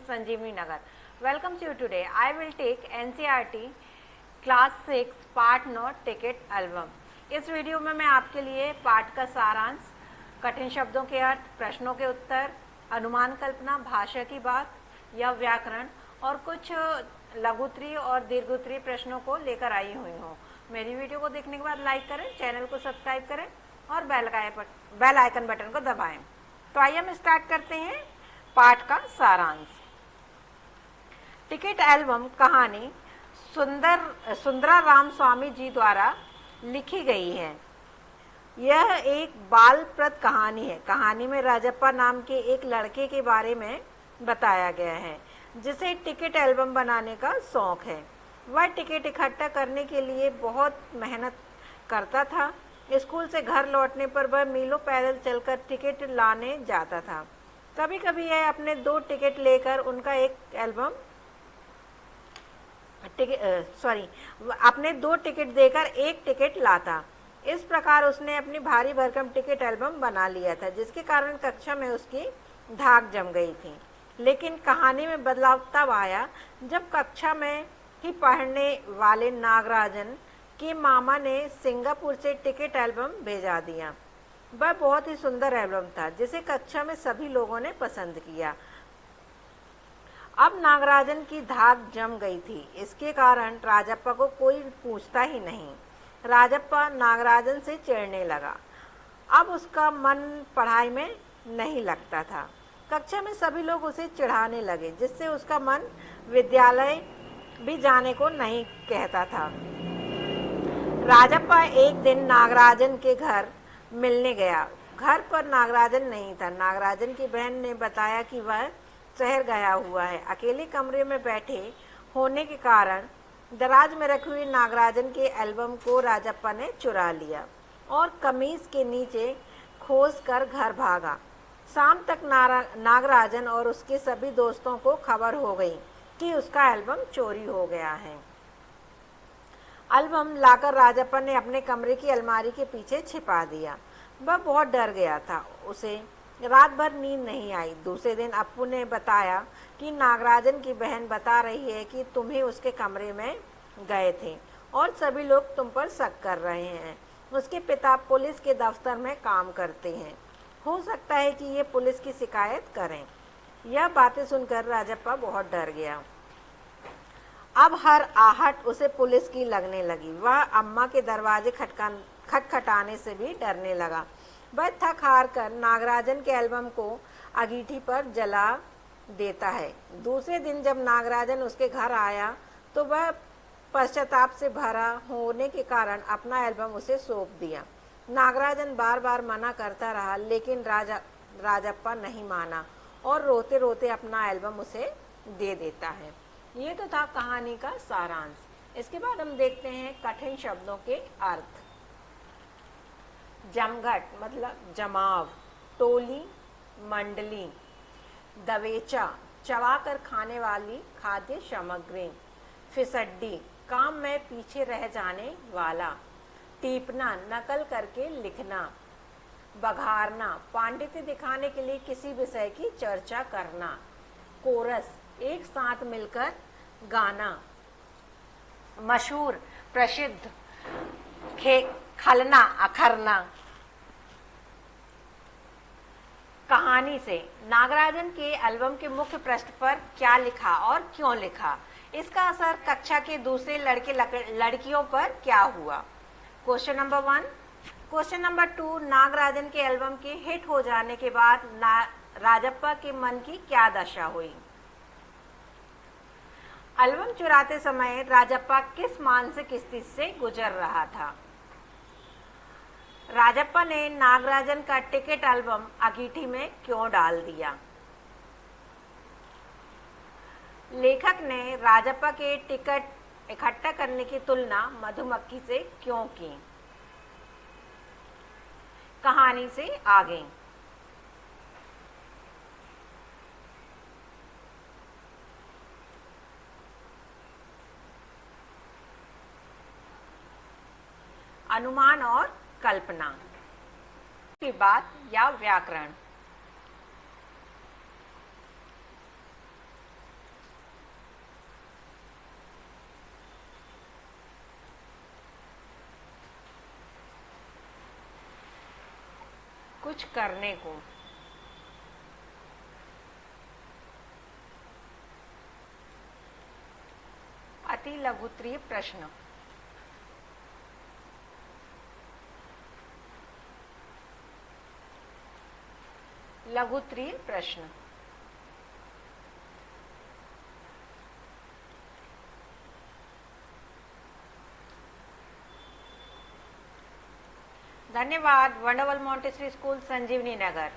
Sanjeevani Nagar. Welcome to you today. I will take NCERT class 6 part note ticket album. इस video में मैं आपके लिए पाठ का सारांश, कठिन शब्दों के अर्थ, प्रश्नों के उत्तर, अनुमान कल्पना, भाषा की बात या व्याकरण और कुछ लघुत्तरीय और दीर्घोत्तरीय प्रश्नों को लेकर आई हुई हूँ। मेरी वीडियो को देखने के बाद लाइक करें, चैनल को सब्सक्राइब करें और बेल आइकन बटन को दबाएं। तो आइए हम स्टार्ट करते हैं पाठ का सारांश। टिकट एल्बम कहानी सुंदरा राम स्वामी जी द्वारा लिखी गई है। यह एक बालप्रद कहानी है। कहानी में राजप्पा नाम के एक लड़के के बारे में बताया गया है जिसे टिकट एल्बम बनाने का शौक है। वह टिकट इकट्ठा करने के लिए बहुत मेहनत करता था। स्कूल से घर लौटने पर वह मीलों पैदल चलकर टिकट लाने जाता था। कभी कभी यह अपने दो टिकट लेकर उनका एक एल्बम अपने दो टिकट देकर एक टिकट लाता। इस प्रकार उसने अपनी भारी भरकम टिकट एल्बम बना लिया था, जिसके कारण कक्षा में उसकी धाक जम गई थी। लेकिन कहानी में बदलाव तब आया जब कक्षा में ही पढ़ने वाले नागराजन के मामा ने सिंगापुर से टिकट एल्बम भेजा दिया। वह बहुत ही सुंदर एल्बम था जिसे कक्षा में सभी लोगों ने पसंद किया। अब नागराजन की धाक जम गई थी। इसके कारण राजप्पा को कोई पूछता ही नहीं। राजप्पा नागराजन से चिढ़ने लगा। अब उसका मन पढ़ाई में नहीं लगता था। कक्षा में सभी लोग उसे चिढ़ाने लगे, जिससे उसका मन विद्यालय भी जाने को नहीं कहता था। राजप्पा एक दिन नागराजन के घर मिलने गया। घर पर नागराजन नहीं था। नागराजन की बहन ने बताया कि वह शहर गया हुआ है। अकेले कमरे में बैठे होने के कारण दराज में रखी हुई नागराजन के एल्बम को राजप्पा ने चुरा लिया और कमीज के नीचे खोस कर घर भागा। शाम तक नागराजन और उसके सभी दोस्तों को खबर हो गई कि उसका एल्बम चोरी हो गया है। एल्बम लाकर राजप्पा ने अपने कमरे की अलमारी के पीछे छिपा दिया। वह बहुत डर गया था। उसे रात भर नींद नहीं आई। दूसरे दिन अप्पू ने बताया कि नागराजन की बहन बता रही है कि तुम ही उसके कमरे में गए थे और सभी लोग तुम पर शक कर रहे हैं। उसके पिता पुलिस के दफ्तर में काम करते हैं। हो सकता है कि ये पुलिस की शिकायत करें। यह बातें सुनकर राजप्पा बहुत डर गया। अब हर आहट उसे पुलिस की लगने लगी। वह अम्मा के दरवाजे खटखटाने से भी डरने लगा। वह थक हार कर नागराजन के एल्बम को अंगीठी पर जला देता है। दूसरे दिन जब नागराजन उसके घर आया तो वह पश्चाताप से भरा होने के कारण अपना एल्बम उसे सौंप दिया। नागराजन बार बार मना करता रहा, लेकिन राजप्पा नहीं माना और रोते रोते अपना एल्बम उसे दे देता है। ये तो था कहानी का सारांश। इसके बाद हम देखते हैं कठिन शब्दों के अर्थ। जमघट मतलब जमाव, टोली, मंडली, दवेचा चबाकर खाने वाली खाद्य सामग्री, फिसड्डी काम में पीछे रह जाने वाला, टीपना नकल करके लिखना, बघारना पांडित्य दिखाने के लिए किसी विषय की चर्चा करना, कोरस एक साथ मिलकर गाना, मशहूर प्रसिद्ध, खलना अखरना। कहानी से नागराजन के एल्बम के मुख्य पृष्ठ पर क्या लिखा और क्यों लिखा? इसका असर कक्षा के दूसरे लड़कियों पर क्या हुआ? Question number 1। Question number 2, Nagarajan के एल्बम के हिट हो जाने के बाद राजप्पा के मन की क्या दशा हुई? एल्बम चुराते समय राजप्पा किस मानसिक स्थिति से गुजर रहा था? राजप्पा ने नागराजन का टिकट एल्बम अंगीठी में क्यों डाल दिया? लेखक ने राजप्पा के टिकट इकट्ठा करने की तुलना मधुमक्खी से क्यों की? कहानी से आगे। अनुमान और कल्पना की बात या व्याकरण। कुछ करने को। अति लघुत्तरीय प्रश्न। लघुत्तरीय प्रश्न। धन्यवाद। वंडरवल मॉन्टेसरी स्कूल, संजीवनी नगर।